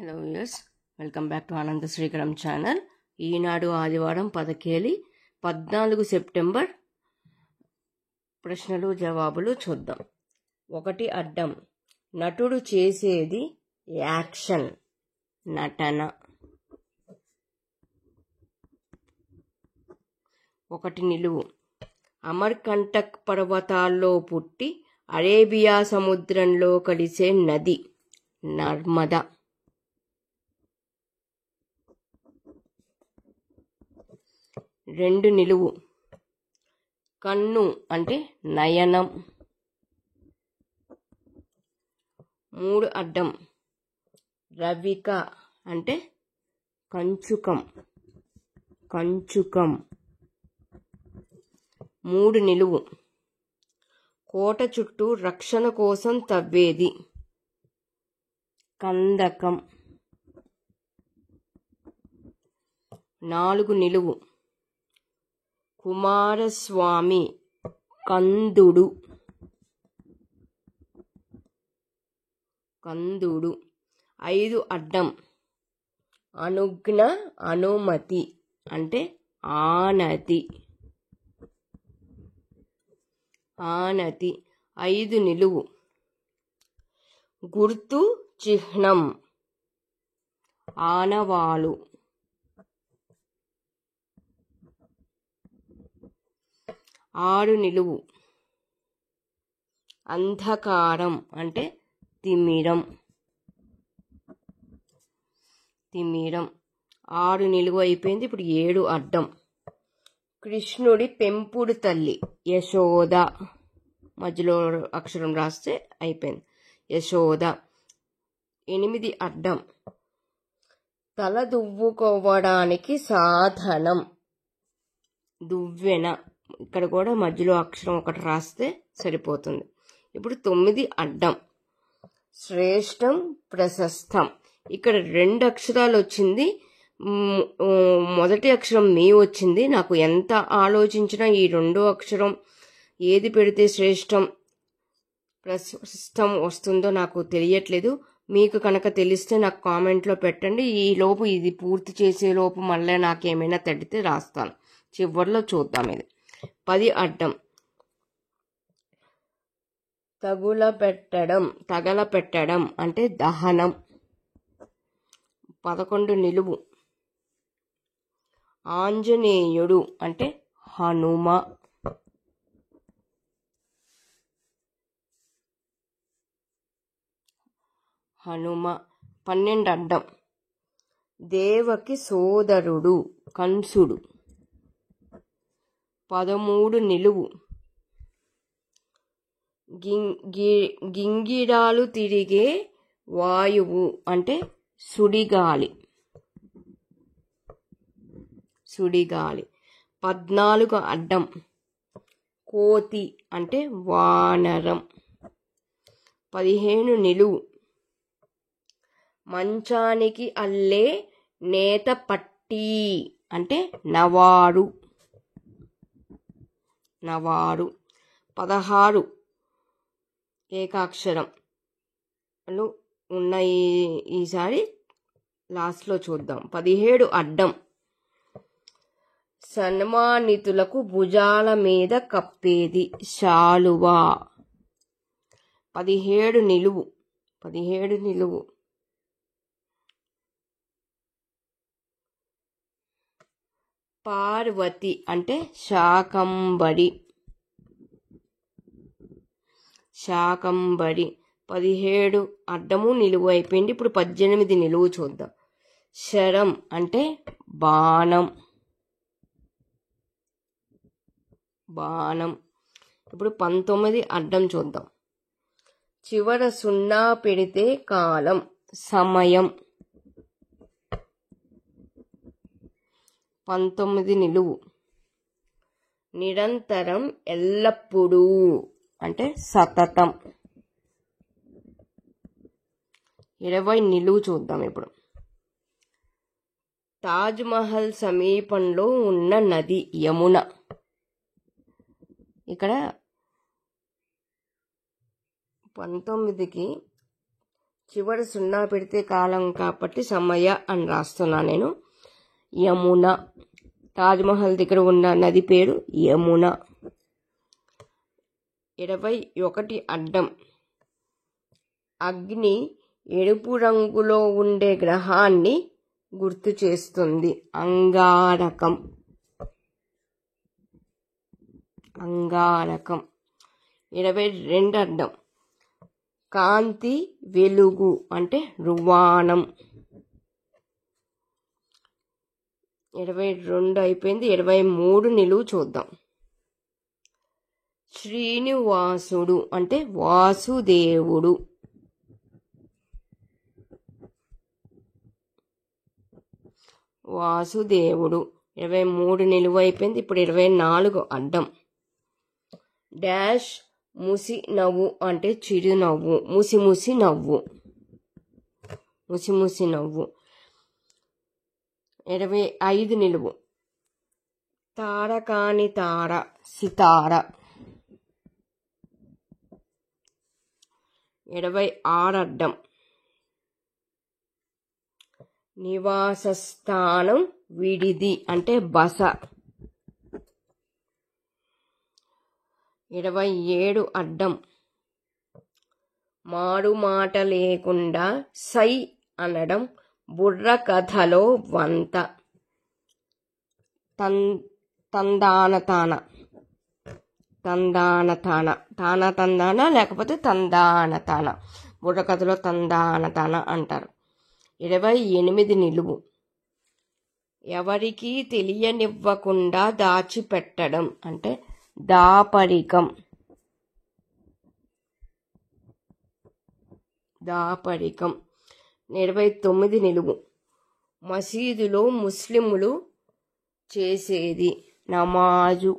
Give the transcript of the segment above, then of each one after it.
Hello viewers, welcome back to ఆనంద Srikaram channel. ఈనాడు ఆదివారం 14 September ప్రశ్నలు జవాబులు చూద్దాం. 1 అడ్డం. నటుడు చేసేది యాక్షన్, నటన. 1 నిలువు. అమర్కంటక్ పర్వతాల్లో పుట్టి అరేబియా సముద్రంలో కలిసే నది నర్మదా. 2 నిలువు. కన్ను అంటే నయనం. 3 అడ్డం. రవిక అంటే కంచుకం, కంచుకం. 3 నిలువు. కోట చుట్టూ రక్షణ కోసం తవ్వేది కందకం. 4 నిలువు. కుమారస్వామి కందుడు, కందుడు. 5 అడ్డం. అనుజ్ఞ అనుమతి అంటే ఆనతి, ఆనతి. 5 నిలువు. గుర్తు చిహ్నం ఆనవాలు. 6 నిలువు. అంధకారం అంటే తిమిరం, తిమిరం. 6 నిలువు అయిపోయింది. ఇప్పుడు 7 అడ్డం. కృష్ణుడి పెంపుడు తల్లి యశోద. మధ్యలో అక్షరం రాస్తే అయిపోయింది, యశోద. 8 అడ్డం. తల దువ్వుకోవడానికి సాధనం దువ్వెన. ఇక్కడ కూడా మధ్యలో అక్షరం ఒకటి రాస్తే సరిపోతుంది. ఇప్పుడు 9 అడ్డం. శ్రేష్టం ప్రశస్తం. ఇక్కడ 2 అక్షరాలు వచ్చింది. మొదటి అక్షరం మీ వచ్చింది. నాకు ఎంత ఆలోచించినా ఈ 2వ అక్షరం ఏది పెడితే శ్రేష్టం ప్రశస్తం వస్తుందో నాకు తెలియట్లేదు. మీకు కనుక తెలిస్తే నాకు కామెంట్లో పెట్టండి. ఈ లోపు ఇది పూర్తి చేసే లోపు మళ్ళీ నాకేమైనా తడితే రాస్తాను. చివరిలో చూద్దాం. ఇది 10 అడ్డం. తగలపెట్టడం అంటే దహనం. 11 నిలువు. ఆంజనేయుడు అంటే హనుమ. హనుమ. 12 అడ్డం. దేవకి సోదరుడు కంసుడు. 13 నిలువు. గింగిరాలు తిరిగే వాయువు అంటే సుడిగాలి, సుడిగాలి. 14 అడ్డం. కోతి అంటే వానరం. 15 నిలువు. మంచానికి అల్లే నేత పట్టి అంటే నవారు, నవారు. 16 ఏకాక్షరాలు ఉన్నాయి. ఈసారి లాస్ట్లో చూద్దాం. 17 అడ్డం. సన్మానితులకు భుజాల మీద కప్పేది శాలువా. 17 నిలువు. 17 నిలువు. పార్వతి అంటే శాకంబరి, శాకంబరి. 17 అడ్డము నిలువు అయిపోయింది. ఇప్పుడు 18 నిలువు చూద్దాం. శరం అంటే బాణం, బాణం. ఇప్పుడు 19 అడ్డం చూద్దాం. చివర 0 పెడితే కాలం సమయం. 19 నిలువు. నిరంతరం ఎల్లప్పుడూ అంటే సతతం. 20 నిలువు చూద్దాం. ఇప్పుడు తాజ్మహల్ సమీపంలో ఉన్న నది యమున. ఇక్కడ 19కి చివరి సున్నా పెడితే కాలం కాబట్టి సమయ అని రాస్తున్నా నేను. యమున, తాజ్మహల్ దగ్గర ఉన్న నది పేరు యమున. 21 అడ్డం. అగ్ని ఎరుపు రంగులో ఉండే గ్రహాన్ని గుర్తు చేస్తుంది. అంగారకం. 22 అడ్డం. కాంతి, వెలుగు అంటే రువాణం. 22 అయిపోయింది. 23 నిలువు చూద్దాం. శ్రీనివాసుడు అంటే వాసుదేవుడు. వాసుదేవుడు. 23 నిలువు అయిపోయింది. ఇప్పుడు 24 అడ్డం. డాష్ ముసి నవ్వు అంటే చిరునవ్వు. ముసి నవ్వు. ముసి నవ్వు. 25 నిలువు. తారకాని తార, సితార. 26 అడ్డం. నివాస స్థానం విడిది అంటే బస. 27 అడ్డం. మారు మాట లేకుండా సై అనడం బుర్ర కథలో వంత. తందాన తాన. తందాన తాన. తాన తందాన లేకపోతే తందాన తాన. బుర్ర కథలో తందాన తాన అంటారు. 28 నిలువు. ఎవరికీ తెలియనివ్వకుండా దాచిపెట్టడం అంటే దాపరికం. దాపరికం. 29 నిలువు. మసీదులో ముస్లిములు చేసేది నమాజు.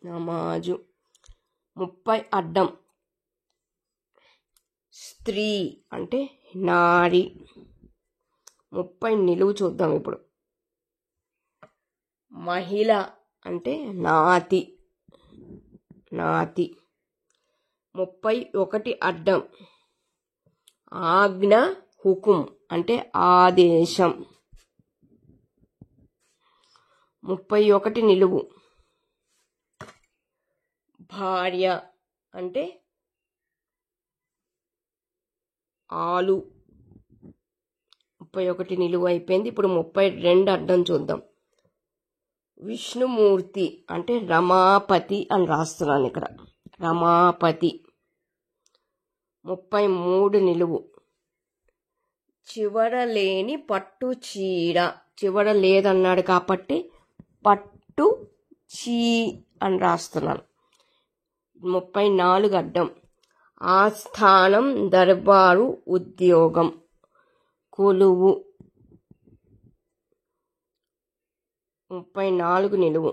నమాజు. 30 అడ్డం. స్త్రీ అంటే నారి. 30 నిలువు చూద్దాం ఇప్పుడు. మహిళ అంటే నాతి. నాతి. 31 అడ్డం. ఆజ్ఞ, హుకుం అంటే ఆదేశం. 31 నిలువు. భార్య అంటే ఆలు. 31 నిలువు అయిపోయింది. ఇప్పుడు 32 అడ్డం చూద్దాం. విష్ణుమూర్తి అంటే రమాపతి అని రాస్తున్నాను ఇక్కడ. రమాపతి. 33 నిలువు. చివర లేని పట్టు చీర. చివర లేదన్నాడు కాబట్టి పట్టు చీ అని రాస్తున్నాను. 34 అడ్డం. ఆస్థానం, దర్బారు, ఉద్యోగం, కొలువు. 34 నిలువు.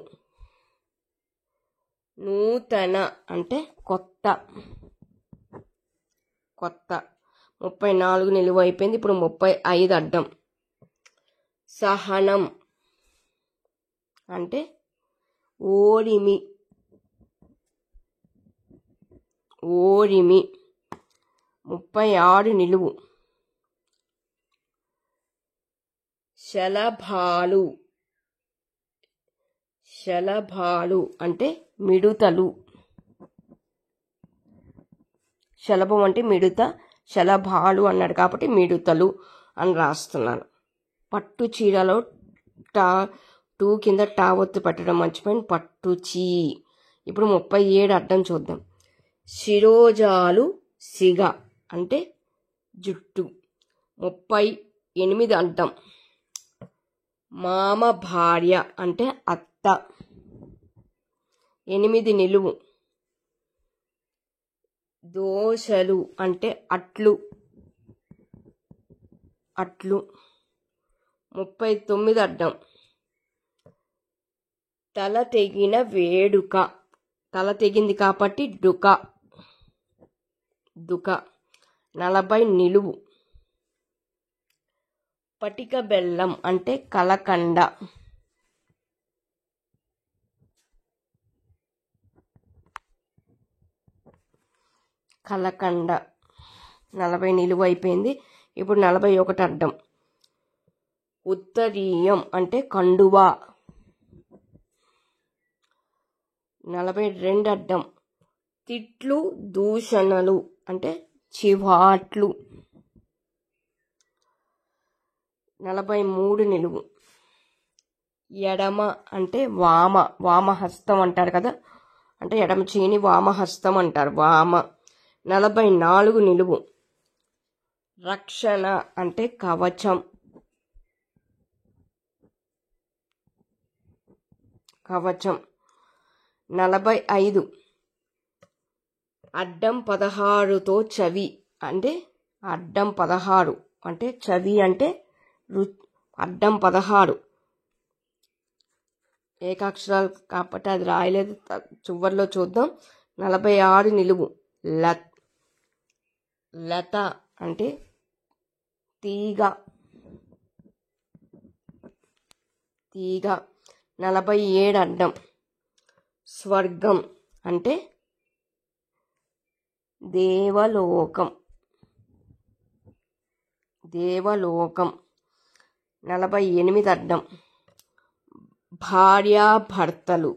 నూతన అంటే కొత్త. కొత్త. 34 నిలువు అయిపోయింది. ఇప్పుడు 35 అడ్డం. సహనం అంటే ఓరిమి. ఓరిమి. 36 నిలువు. శలభాలు. శలభాలు అంటే మిడుతలు. శలభం అంటే మిడుత. శలభాలు అన్నాడు కాబట్టి మిడుతలు అని రాస్తున్నాను. పట్టు చీరలో టూ కింద టా ఒత్తు పెట్టడం మర్చిపోయింది. పట్టు చీ. ఇప్పుడు 37 అడ్డం చూద్దాం. శిరోజాలు, సిగ అంటే జుట్టు. 38 అడ్డం. మామ భార్య అంటే అత్త. 8 నిలువు. దోశలు అంటే అట్లు. అట్లు. 39 అడ్డం. తల తెగిన వేడుక. తల తెగింది కాబట్టి డుక. దుక. 40 నిలువు. పటిక బెల్లం అంటే కలకండ. కలకండ 40 నిలువు అయిపోయింది. ఇప్పుడు 41 అడ్డం. ఉత్తరీయం అంటే కండువా 42 అడ్డం. తిట్లు దూషణలు అంటే చివాట్లు 43 నిలువు. ఎడమ అంటే వామహస్తం అంటారు కదా, అంటే ఎడమ చేని వామహస్తం అంటారు, వామ 44 నిలువు. రక్షణ అంటే కవచం 45. అడ్డం 16తో చవి అంటే అడ్డం 16 అంటే చవి అంటే అడ్డం 16 ఏకాక్షరాలు కాబట్టి అది రాయలేదు, చివర్లో చూద్దాం. 46 నిలువు. లత అంటే తీగ 47 అడ్డం. స్వర్గం అంటే దేవలోకం 48 అడ్డం. భార్యాభర్తలు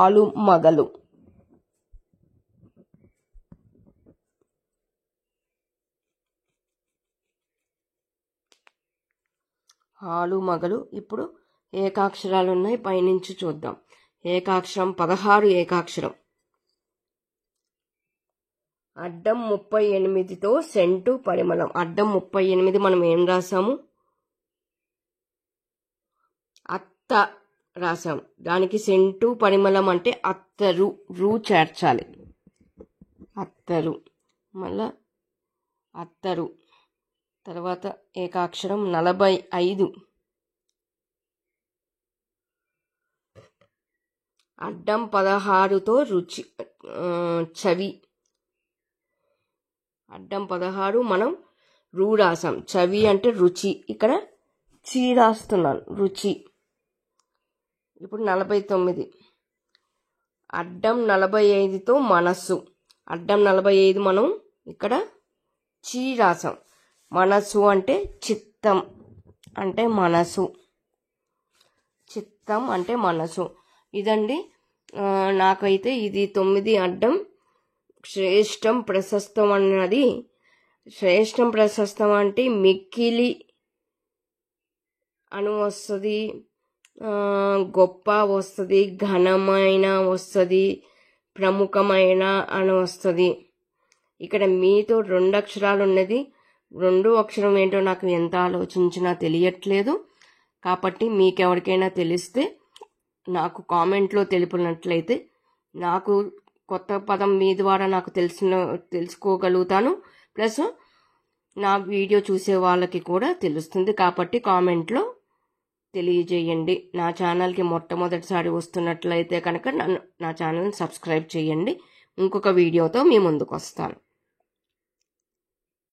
ఆలుమగలు 6 ఇప్పుడు ఏకాక్షరాలు ఉన్నాయి, పైనుంచి చూద్దాం. ఏకాక్షరం 16 ఏకాక్షరం. అడ్డం 38తో సెంటు పరిమళం. అడ్డం 38 మనం ఏం రాసాము? అత్త రాసాం. దానికి సెంటు పరిమళం అంటే అత్తరు, రూ చేర్చాలి. అత్తరు, మళ్ళా అత్తరు. తర్వాత ఏకాక్షరం 45. అడ్డం 16తో రుచి చవి. అడ్డం 16 మనం రూ రాసాం. చవి అంటే రుచి, ఇక్కడ చీ రాస్తున్నాను, రుచి. ఇప్పుడు 49. అడ్డం 45తో మనస్సు. అడ్డం 45 మనం ఇక్కడ చీ రాసాం. మనస్సు అంటే చిత్తం అంటే మనసు, చిత్తం అంటే మనసు. ఇదండి, నాకైతే ఇది 9 అడ్డం. శ్రేష్టం ప్రశస్తం అన్నది, శ్రేష్టం ప్రశస్తం అంటే మిక్కిలి అని వస్తుంది, గొప్ప వస్తుంది, ఘనమైన వస్తుంది, ప్రముఖమైన అని వస్తుంది. ఇక్కడ మీతో 2 అక్షరాలు ఉన్నది. 2 అక్షరం ఏంటో నాకు ఎంత ఆలోచించినా తెలియట్లేదు. కాబట్టి మీకెవరికైనా తెలిస్తే నాకు కామెంట్లో తెలిపినట్లయితే నాకు కొత్త పదం మీ ద్వారా నాకు తెలుసుకోగలుగుతాను. ప్లస్ నా వీడియో చూసే వాళ్ళకి కూడా తెలుస్తుంది. కాబట్టి కామెంట్లో తెలియజేయండి. నా ఛానల్కి మొట్టమొదటిసారి వస్తున్నట్లయితే కనుక నా ఛానల్ని సబ్స్క్రైబ్ చేయండి. ఇంకొక వీడియోతో మీ ముందుకు వస్తాను.